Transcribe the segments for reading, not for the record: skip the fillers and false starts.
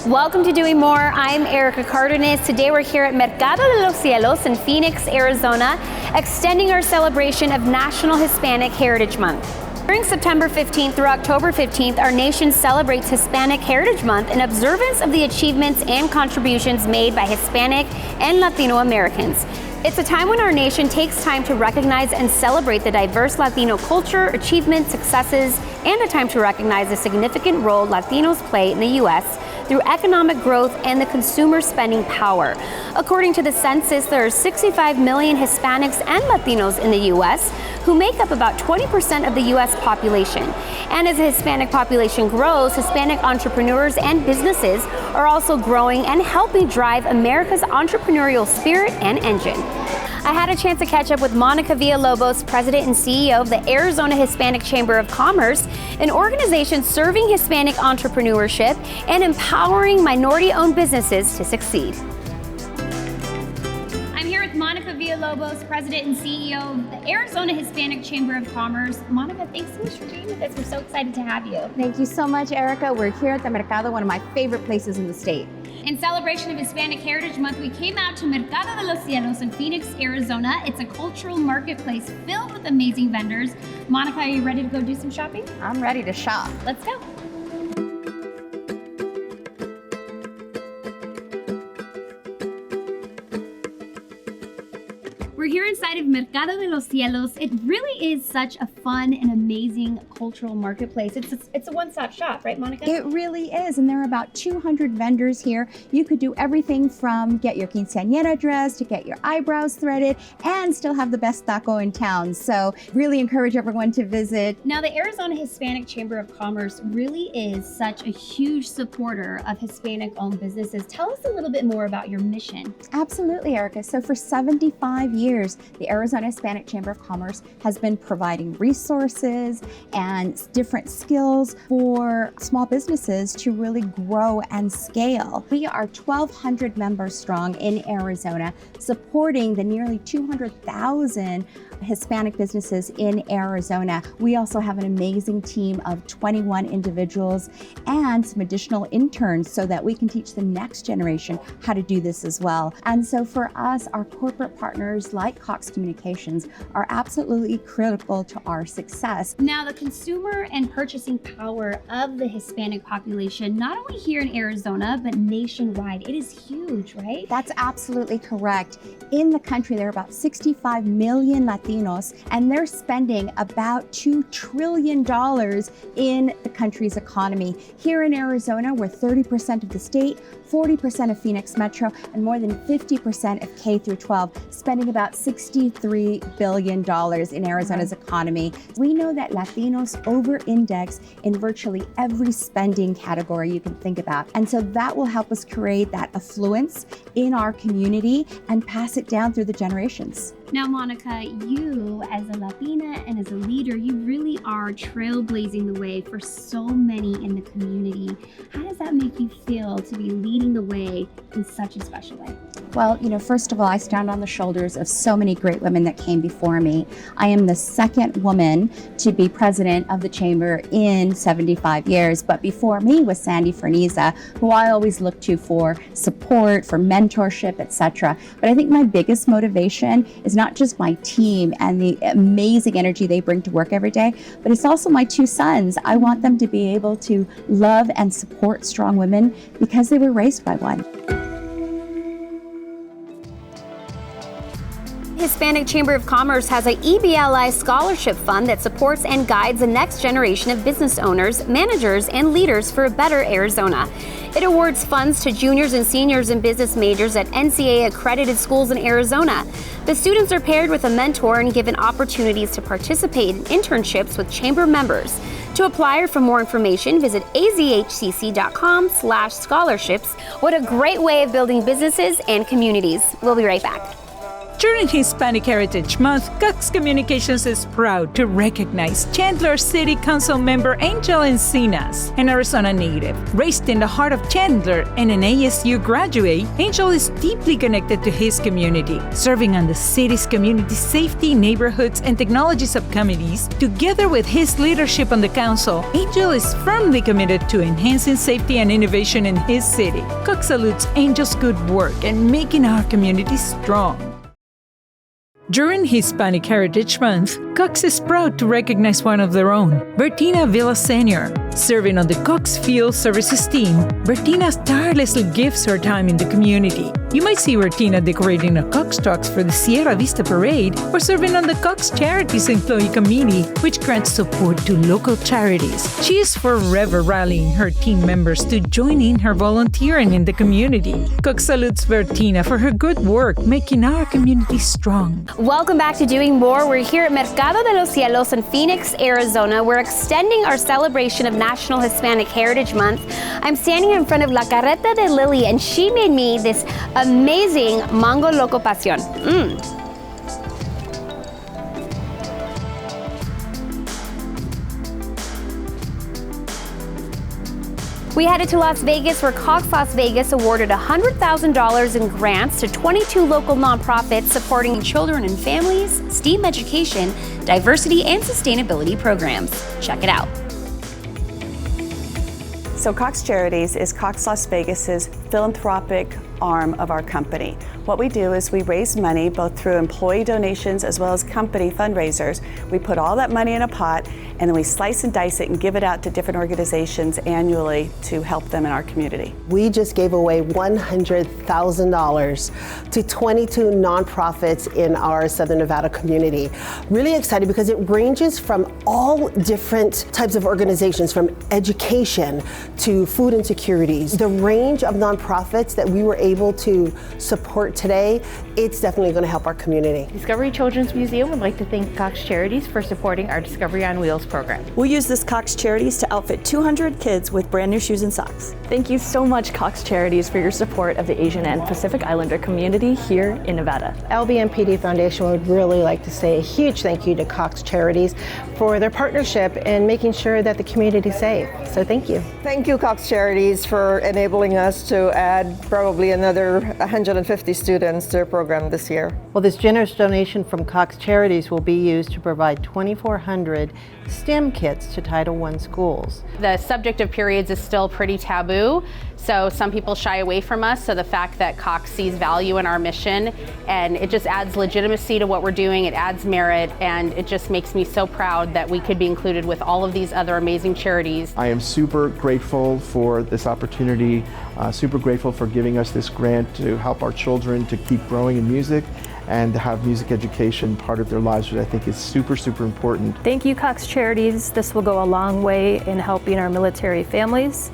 Welcome to Doing More. I'm Erica Cardenas. Today we're here at Mercado de los Cielos in Phoenix, Arizona, extending our celebration of National Hispanic Heritage Month. During September 15th through October 15th, our nation celebrates Hispanic Heritage Month in observance of the achievements and contributions made by Hispanic and Latino Americans. It's a time when our nation takes time to recognize and celebrate the diverse Latino culture, achievements, successes, and a time to recognize the significant role Latinos play in the U.S. through economic growth and the consumer spending power. According to the census, there are 65 million Hispanics and Latinos in the U.S. who make up about 20% of the U.S. population. And as the Hispanic population grows, Hispanic entrepreneurs and businesses are also growing and helping drive America's entrepreneurial spirit and engine. I had a chance to catch up with Monica Villalobos, President and CEO of the Arizona Hispanic Chamber of Commerce, an organization serving Hispanic entrepreneurship and empowering minority-owned businesses to succeed. I'm here with Monica Villalobos, President and CEO of the Arizona Hispanic Chamber of Commerce. Monica, thanks so much for being with us. We're so excited to have you. Thank you so much, Erica. We're here at the Mercado, one of my favorite places in the state. In celebration of Hispanic Heritage Month, we came out to Mercado de los Cielos in Phoenix, Arizona. It's a cultural marketplace filled with amazing vendors. Monica, are you ready to go do some shopping? I'm ready to shop. Let's go. We're here inside of Mercado de los Cielos. It really is such a fun and amazing cultural marketplace. It's a one-stop shop, right, Monica? It really is, and there are about 200 vendors here. You could do everything from get your quinceañera dress to get your eyebrows threaded and still have the best taco in town. So really encourage everyone to visit. Now, the Arizona Hispanic Chamber of Commerce really is such a huge supporter of Hispanic-owned businesses. Tell us a little bit more about your mission. Absolutely, Erica. So for 75 years, the Arizona Hispanic Chamber of Commerce has been providing resources and different skills for small businesses to really grow and scale. We are 1,200 members strong in Arizona, supporting the nearly 200,000 Hispanic businesses in Arizona. We also have an amazing team of 21 individuals and some additional interns so that we can teach the next generation how to do this as well. And so for us, our corporate partners like Cox Communications are absolutely critical to our success. Now, the consumer and purchasing power of the Hispanic population, not only here in Arizona, but nationwide, it is huge, right? That's absolutely correct. In the country, there are about 65 million Latinos, and they're spending about $2 trillion in the country's economy. Here in Arizona, we're 30% of the state, 40% of Phoenix Metro, and more than 50% of K through 12, spending about $63 billion in Arizona's economy. We know that Latinos over-index in virtually every spending category you can think about. And so that will help us create that affluence in our community and pass it down through the generations. Now, Monica, you as a Latina and as a leader, you really are trailblazing the way for so many in the community. How does that make you feel to be leading the way in such a special way? Well, first of all, I stand on the shoulders of so many great women that came before me. I am the second woman to be president of the chamber in 75 years, but before me was Sandy Ferniza, who I always look to for support, for mentorship, etc. But I think my biggest motivation is not just my team and the amazing energy they bring to work every day, but it's also my two sons. I want them to be able to love and support strong women because they were raised by one. Hispanic Chamber of Commerce has a EBLI scholarship fund that supports and guides the next generation of business owners, managers, and leaders for a better Arizona. It awards funds to juniors and seniors and business majors at NCAA-accredited schools in Arizona. The students are paired with a mentor and given opportunities to participate in internships with chamber members. To apply or for more information, visit azhcc.com/scholarships. What a great way of building businesses and communities. We'll be right back. During Hispanic Heritage Month, Cox Communications is proud to recognize Chandler City Council member Angel Encinas, an Arizona native. Raised in the heart of Chandler and an ASU graduate, Angel is deeply connected to his community, serving on the city's community safety, neighborhoods, and technology subcommittees. Together with his leadership on the council, Angel is firmly committed to enhancing safety and innovation in his city. Cox salutes Angel's good work and making our community strong. During Hispanic Heritage Month, Cox is proud to recognize one of their own, Bertina Villa Sr. Serving on the Cox Field Services team, Bertina tirelessly gives her time in the community. You might see Bertina decorating a Cox trucks for the Sierra Vista Parade or serving on the Cox Charities Employee Committee, which grants support to local charities. She is forever rallying her team members to join in her volunteering in the community. Cox salutes Bertina for her good work, making our community strong. Welcome back to Doing More. We're here at Mercado de los Cielos in Phoenix, Arizona. We're extending our celebration of National Hispanic Heritage Month. I'm standing in front of La Carreta de Lily, and she made me this amazing Mango Loco Pasión. We headed to Las Vegas, where Cox Las Vegas awarded $100,000 in grants to 22 local nonprofits supporting children and families, STEAM education, diversity, and sustainability programs. Check it out. So Cox Charities is Cox Las Vegas's philanthropic arm of our company. What we do is we raise money both through employee donations as well as company fundraisers. We put all that money in a pot and then we slice and dice it and give it out to different organizations annually to help them in our community. We just gave away $100,000 to 22 nonprofits in our Southern Nevada community. Really excited because it ranges from all different types of organizations, from education to food insecurities. The range of nonprofits that we were able to support today, it's definitely going to help our community. Discovery Children's Museum would like to thank Cox Charities for supporting our Discovery on Wheels program. We'll use this Cox Charities to outfit 200 kids with brand new shoes and socks. Thank you so much, Cox Charities, for your support of the Asian and Pacific Islander community here in Nevada. LBMPD Foundation would really like to say a huge thank you to Cox Charities for their partnership in making sure that the community is safe. So thank you. Thank you, Cox Charities, for enabling us to add probably another 150 students to our program this year. Well, this generous donation from Cox Charities will be used to provide 2,400 STEM kits to Title I schools. The subject of periods is still pretty taboo, so some people shy away from us. So the fact that Cox sees value in our mission, and it just adds legitimacy to what we're doing, it adds merit, and it just makes me so proud that we could be included with all of these other amazing charities. I am super grateful for this opportunity, super grateful for giving us this grant to help our children to keep growing in music and to have music education part of their lives, which I think is super, super important. Thank you, Cox Charities. This will go a long way in helping our military families.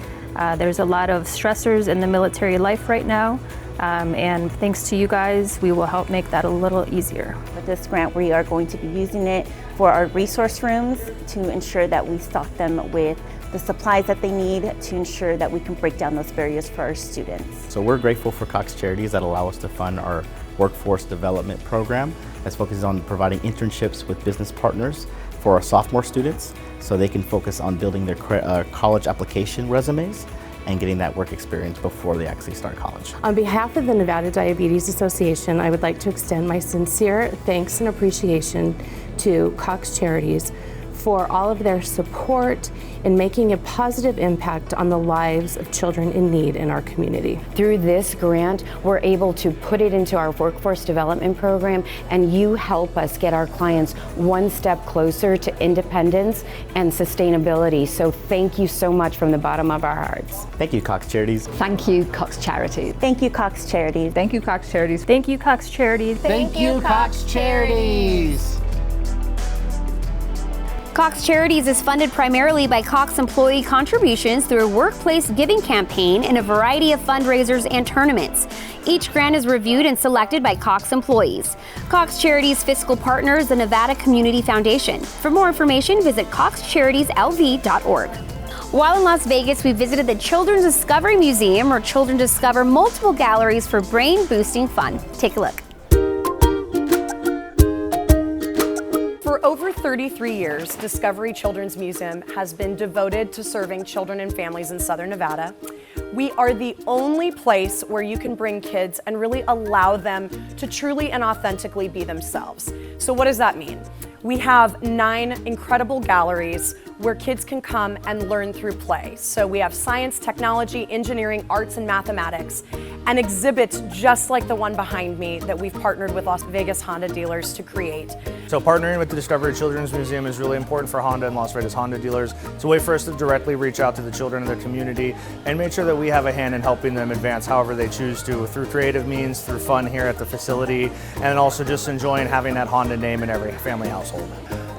There's a lot of stressors in the military life right now, and thanks to you guys, we will help make that a little easier. With this grant, we are going to be using it for our resource rooms to ensure that we stock them with the supplies that they need to ensure that we can break down those barriers for our students. So we're grateful for Cox Charities that allow us to fund our workforce development program that focuses on providing internships with business partners for our sophomore students so they can focus on building their college application resumes and getting that work experience before they actually start college. On behalf of the Nevada Diabetes Association, I would like to extend my sincere thanks and appreciation to Cox Charities for all of their support in making a positive impact on the lives of children in need in our community. Through this grant, we're able to put it into our workforce development program, and you help us get our clients one step closer to independence and sustainability. So thank you so much from the bottom of our hearts. Thank you, Cox Charities. Thank you, Cox Charities. Thank you, Cox Charities. Thank you, Cox Charities. Thank you, Cox Charities. Thank you, Cox Charities. Cox Charities is funded primarily by Cox employee contributions through a workplace giving campaign and a variety of fundraisers and tournaments. Each grant is reviewed and selected by Cox employees. Cox Charities' fiscal partner is the Nevada Community Foundation. For more information, visit coxcharitieslv.org. While in Las Vegas, we visited the Children's Discovery Museum, where children discover multiple galleries for brain-boosting fun. Take a look. For over 33 years, Discovery Children's Museum has been devoted to serving children and families in Southern Nevada. We are the only place where you can bring kids and really allow them to truly and authentically be themselves. So what does that mean? We have 9 incredible galleries where kids can come and learn through play. So we have science, technology, engineering, arts, and mathematics, and exhibits just like the one behind me that we've partnered with Las Vegas Honda dealers to create. So partnering with the Discovery Children's Museum is really important for Honda and Las Vegas Honda dealers. It's a way for us to directly reach out to the children in their community and make sure that we have a hand in helping them advance however they choose to, through creative means, through fun here at the facility, and also just enjoying having that Honda name in every family household.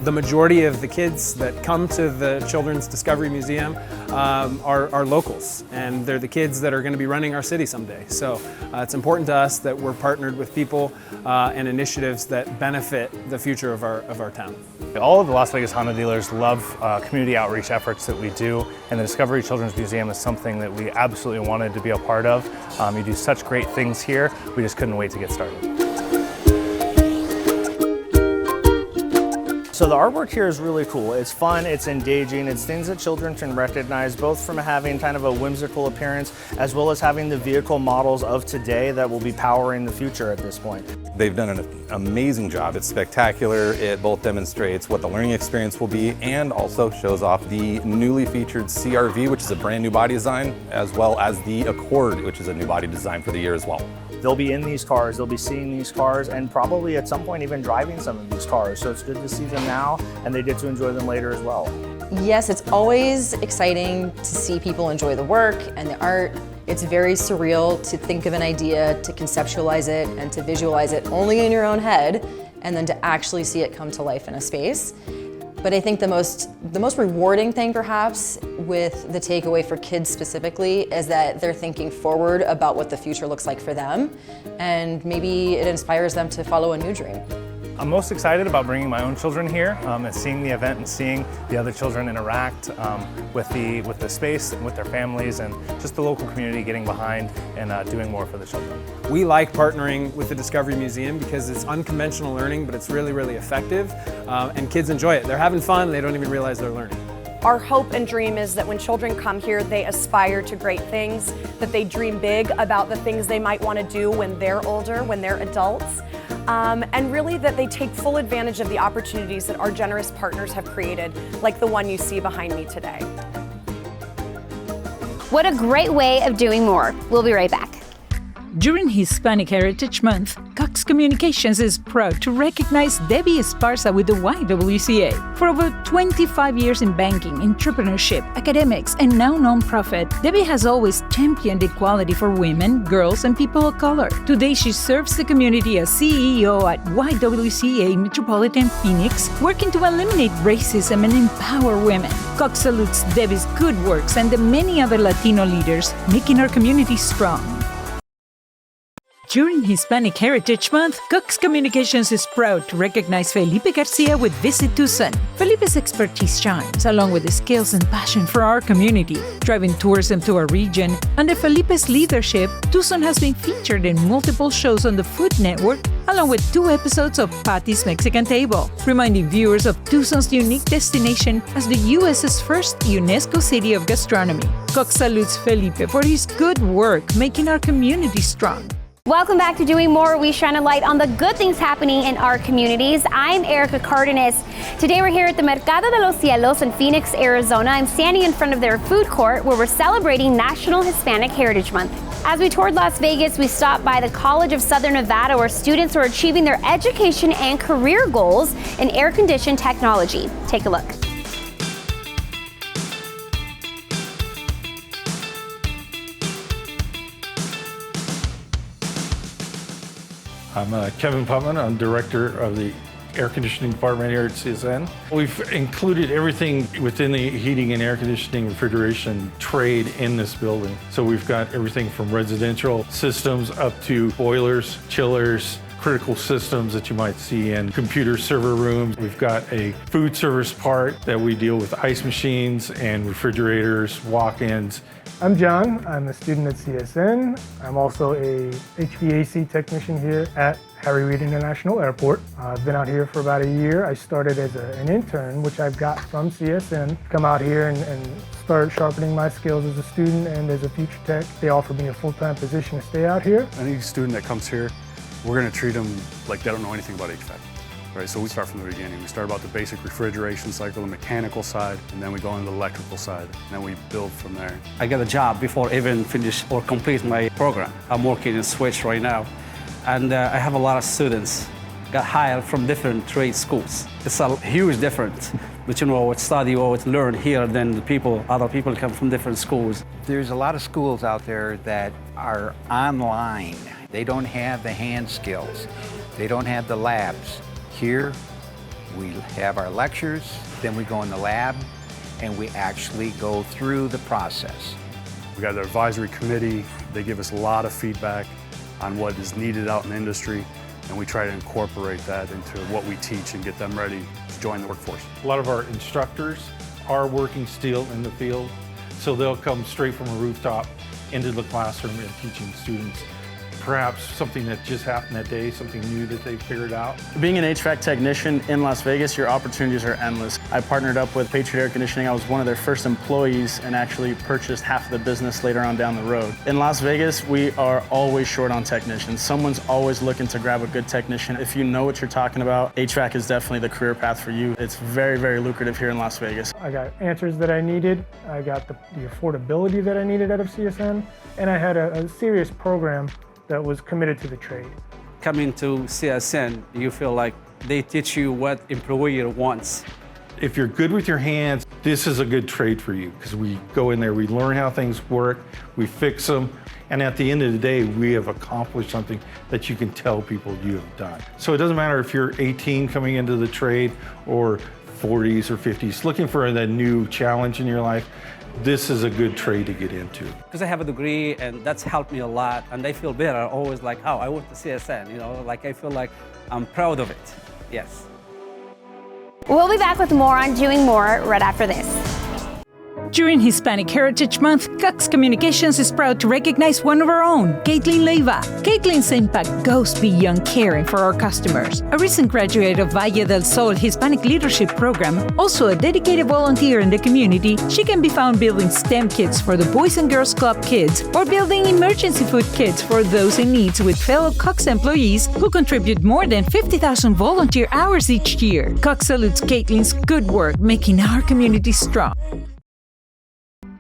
The majority of the kids that come to the Children's Discovery Museum are locals, and they're the kids that are going to be running our city someday. So it's important to us that we're partnered with people and initiatives that benefit the future of our town. All of the Las Vegas Honda dealers love community outreach efforts that we do, and the Discovery Children's Museum is something that we absolutely wanted to be a part of. You do such great things here, we just couldn't wait to get started. So the artwork here is really cool. It's fun, it's engaging, it's things that children can recognize, both from having kind of a whimsical appearance as well as having the vehicle models of today that will be powering the future at this point. They've done an amazing job. It's spectacular. It both demonstrates what the learning experience will be and also shows off the newly featured CRV, which is a brand new body design, as well as the Accord, which is a new body design for the year as well. They'll be in these cars, they'll be seeing these cars, and probably at some point even driving some of these cars. So it's good to see them now, and they get to enjoy them later as well. Yes, it's always exciting to see people enjoy the work and the art. It's very surreal to think of an idea, to conceptualize it, and to visualize it only in your own head, and then to actually see it come to life in a space. But I think the most rewarding thing perhaps with the takeaway for kids specifically is that they're thinking forward about what the future looks like for them, and maybe it inspires them to follow a new dream. I'm most excited about bringing my own children here and seeing the event and seeing the other children interact with the space and with their families, and just the local community getting behind and doing more for the children. We like partnering with the Discovery Museum because it's unconventional learning, but it's really, really effective, and kids enjoy it. They're having fun, they don't even realize they're learning. Our hope and dream is that when children come here, they aspire to great things, that they dream big about the things they might want to do when they're older, when they're adults, and really that they take full advantage of the opportunities that our generous partners have created, like the one you see behind me today. What a great way of doing more. We'll be right back. During Hispanic Heritage Month, Cox Communications is proud to recognize Debbie Esparza with the YWCA. For over 25 years in banking, entrepreneurship, academics, and now nonprofit, Debbie has always championed equality for women, girls, and people of color. Today, she serves the community as CEO at YWCA Metropolitan Phoenix, working to eliminate racism and empower women. Cox salutes Debbie's good works and the many other Latino leaders, making our community strong. During Hispanic Heritage Month, Cox Communications is proud to recognize Felipe Garcia with Visit Tucson. Felipe's expertise shines, along with the skills and passion for our community, driving tourism to our region. Under Felipe's leadership, Tucson has been featured in multiple shows on the Food Network, along with 2 episodes of Patty's Mexican Table, reminding viewers of Tucson's unique destination as the U.S.'s first UNESCO City of Gastronomy. Cox salutes Felipe for his good work, making our community strong. Welcome back to Doing More. We shine a light on the good things happening in our communities. I'm Erica Cardenas. Today we're here at the Mercado de los Cielos in Phoenix, Arizona. I'm standing in front of their food court where we're celebrating National Hispanic Heritage Month. As we toured Las Vegas, we stopped by the College of Southern Nevada where students are achieving their education and career goals in air-conditioned technology. Take a look. I'm Kevin Putman. I'm director of the air conditioning department here at CSN. We've included everything within the heating and air conditioning refrigeration trade in this building. So we've got everything from residential systems up to boilers, chillers, critical systems that you might see in computer server rooms. We've got a food service part that we deal with ice machines and refrigerators, walk-ins. I'm John. I'm a student at CSN. I'm also a HVAC technician here at Harry Reid International Airport. I've been out here for about a year. I started as an intern, which I've got from CSN. Come out here and start sharpening my skills as a student and as a future tech. They offered me a full-time position to stay out here. Any student that comes here, we're going to treat them like they don't know anything about HVAC. Right, so we start from the beginning. We start about the basic refrigeration cycle, the mechanical side, and then we go into the electrical side, and then we build from there. I got a job before I even finish or complete my program. I'm working in Switch right now, and I have a lot of students got hired from different trade schools. It's a huge difference between what we study or what we learn here than the other people come from different schools. There's a lot of schools out there that are online. They don't have the hand skills. They don't have the labs. Here, we have our lectures, then we go in the lab, and we actually go through the process. We got the advisory committee. They give us a lot of feedback on what is needed out in the industry, and we try to incorporate that into what we teach and get them ready to join the workforce. A lot of our instructors are working still in the field, so they'll come straight from a rooftop into the classroom and teaching students perhaps something that just happened that day, something new that they figured out. Being an HVAC technician in Las Vegas, your opportunities are endless. I partnered up with Patriot Air Conditioning. I was one of their first employees and actually purchased half of the business later on down the road. In Las Vegas, we are always short on technicians. Someone's always looking to grab a good technician. If you know what you're talking about, HVAC is definitely the career path for you. It's very, very lucrative here in Las Vegas. I got answers that I needed. I got the affordability that I needed out of CSN, and I had a serious program that was committed to the trade. Coming to CSN, you feel like they teach you what employer wants. If you're good with your hands, this is a good trade for you because we go in there, we learn how things work, we fix them, and at the end of the day, we have accomplished something that you can tell people you have done. So it doesn't matter if you're 18 coming into the trade or 40s or 50s, looking for the new challenge in your life, this is a good trade to get into. Because I have a degree and that's helped me a lot, and I feel better, always like, oh, I went to CSN, like I feel like I'm proud of it, yes. We'll be back with more on Doing More right after this. During Hispanic Heritage Month, Cox Communications is proud to recognize one of our own, Caitlin Leiva. Caitlin's impact goes beyond caring for our customers. A recent graduate of Valle del Sol Hispanic Leadership Program, also a dedicated volunteer in the community, she can be found building STEM kits for the Boys and Girls Club kids or building emergency food kits for those in need with fellow Cox employees who contribute more than 50,000 volunteer hours each year. Cox salutes Caitlin's good work making our community strong.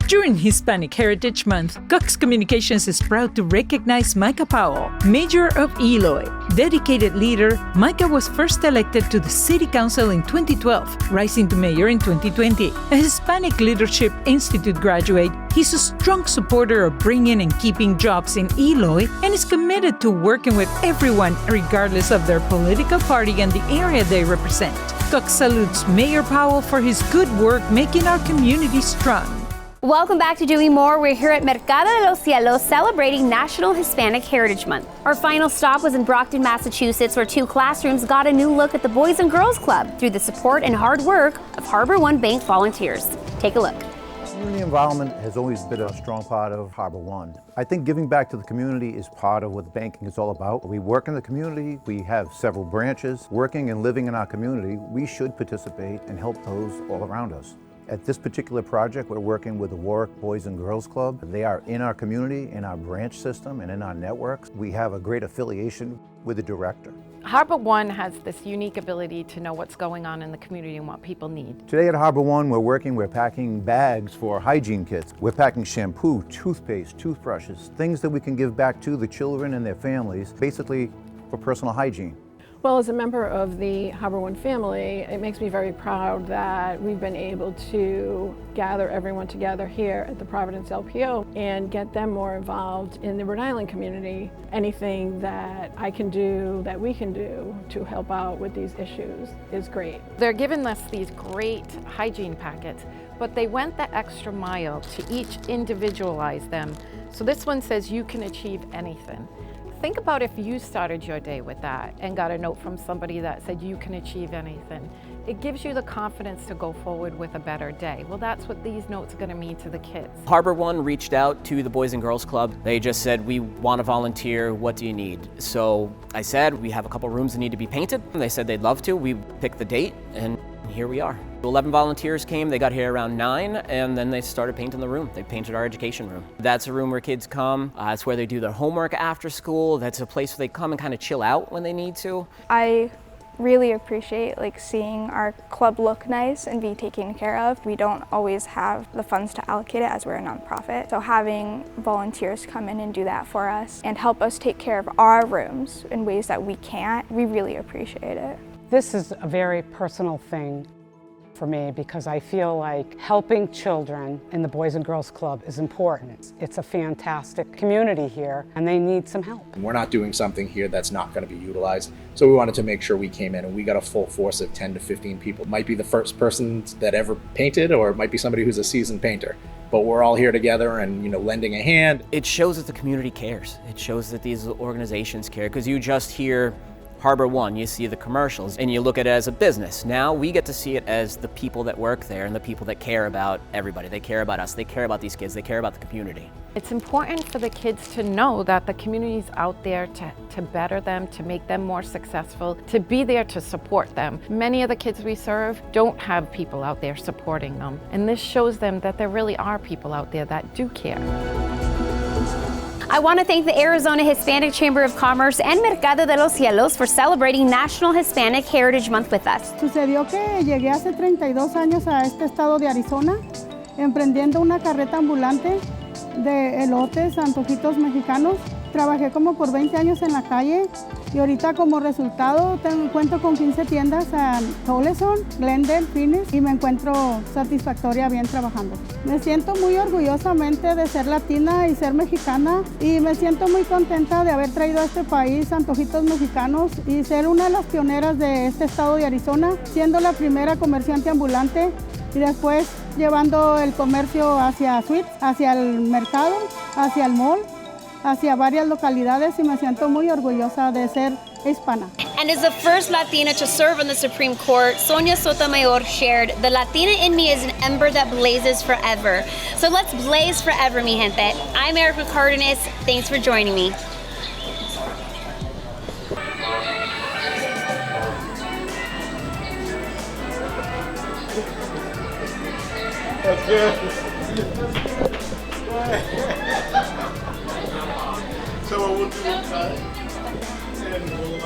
During Hispanic Heritage Month, Cox Communications is proud to recognize Micah Powell, Mayor of Eloy. Dedicated leader, Micah was first elected to the City Council in 2012, rising to mayor in 2020. A Hispanic Leadership Institute graduate, he's a strong supporter of bringing and keeping jobs in Eloy and is committed to working with everyone regardless of their political party and the area they represent. Cox salutes Mayor Powell for his good work making our community strong. Welcome back to Doing More. We're here at Mercado de los Cielos celebrating National Hispanic Heritage Month. Our final stop was in Brockton, Massachusetts, where 2 classrooms got a new look at the Boys and Girls Club through the support and hard work of Harbor One Bank volunteers. Take a look. Community involvement has always been a strong part of Harbor One. I think giving back to the community is part of what banking is all about. We work in the community, we have several branches. Working and living in our community, we should participate and help those all around us. At this particular project, we're working with the Warwick Boys and Girls Club. They are in our community, in our branch system, and in our networks. We have a great affiliation with the director. Harbor One has this unique ability to know what's going on in the community and what people need. Today at Harbor One, we're packing bags for hygiene kits. We're packing shampoo, toothpaste, toothbrushes, things that we can give back to the children and their families, basically for personal hygiene. Well, as a member of the Harbor One family, it makes me very proud that we've been able to gather everyone together here at the Providence LPO and get them more involved in the Rhode Island community. Anything that I can do, that we can do to help out with these issues is great. They're giving us these great hygiene packets, but they went the extra mile to each individualize them So this one says you can achieve anything. Think about if you started your day with that and got a note from somebody that said you can achieve anything. It gives you the confidence to go forward with a better day. Well, that's what these notes are going to mean to the kids. Harbor One reached out to the Boys and Girls Club. They just said, we want to volunteer, what do you need? So I said, we have a couple rooms that need to be painted. And they said they'd love to. We picked the date, and here we are. 11 volunteers came, they got here around 9, and then they started painting the room. They painted our education room. That's a room where kids come. It's where they do their homework after school. That's a place where they come and kind of chill out when they need to. I really appreciate seeing our club look nice and be taken care of. We don't always have the funds to allocate it as we're a nonprofit. So having volunteers come in and do that for us and help us take care of our rooms in ways that we can't, we really appreciate it. This is a very personal thing for me because I feel like helping children in the Boys and Girls Club is important. It's a fantastic community here and they need some help. We're not doing something here that's not going to be utilized, so we wanted to make sure we came in and we got a full force of 10 to 15 people. It might be the first person that ever painted, or it might be somebody who's a seasoned painter. But we're all here together and lending a hand. It shows that the community cares. It shows that these organizations care, because you just hear Harbor One, you see the commercials, and you look at it as a business. Now we get to see it as the people that work there and the people that care about everybody. They care about us, they care about these kids, they care about the community. It's important for the kids to know that the community's out there to better them, to make them more successful, to be there to support them. Many of the kids we serve don't have people out there supporting them, and this shows them that there really are people out there that do care. I want to thank the Arizona Hispanic Chamber of Commerce and Mercado de los Cielos for celebrating National Hispanic Heritage Month with us. Sucedió que llegué hace 32 años a este estado de Arizona, emprendiendo una carreta ambulante de elotes, antojitos mexicanos. Trabajé como por 20 años en la calle y ahorita como resultado cuento con 15 tiendas en Toleson, Glendale, Phoenix, y me encuentro satisfactoria bien trabajando. Me siento muy orgullosamente de ser latina y ser mexicana, y me siento muy contenta de haber traído a este país antojitos mexicanos y ser una de las pioneras de este estado de Arizona, siendo la primera comerciante ambulante y después llevando el comercio hacia suites, hacia el mercado, hacia el mall, hacia varias localidades, y me siento muy orgullosa de ser hispana. And as the first Latina to serve on the Supreme Court, Sonia Sotomayor shared, "The Latina in me is an ember that blazes forever." So let's blaze forever, mi gente. I'm Erica Cardenas. Thanks for joining me. That's good. So we'll do one time, and we'll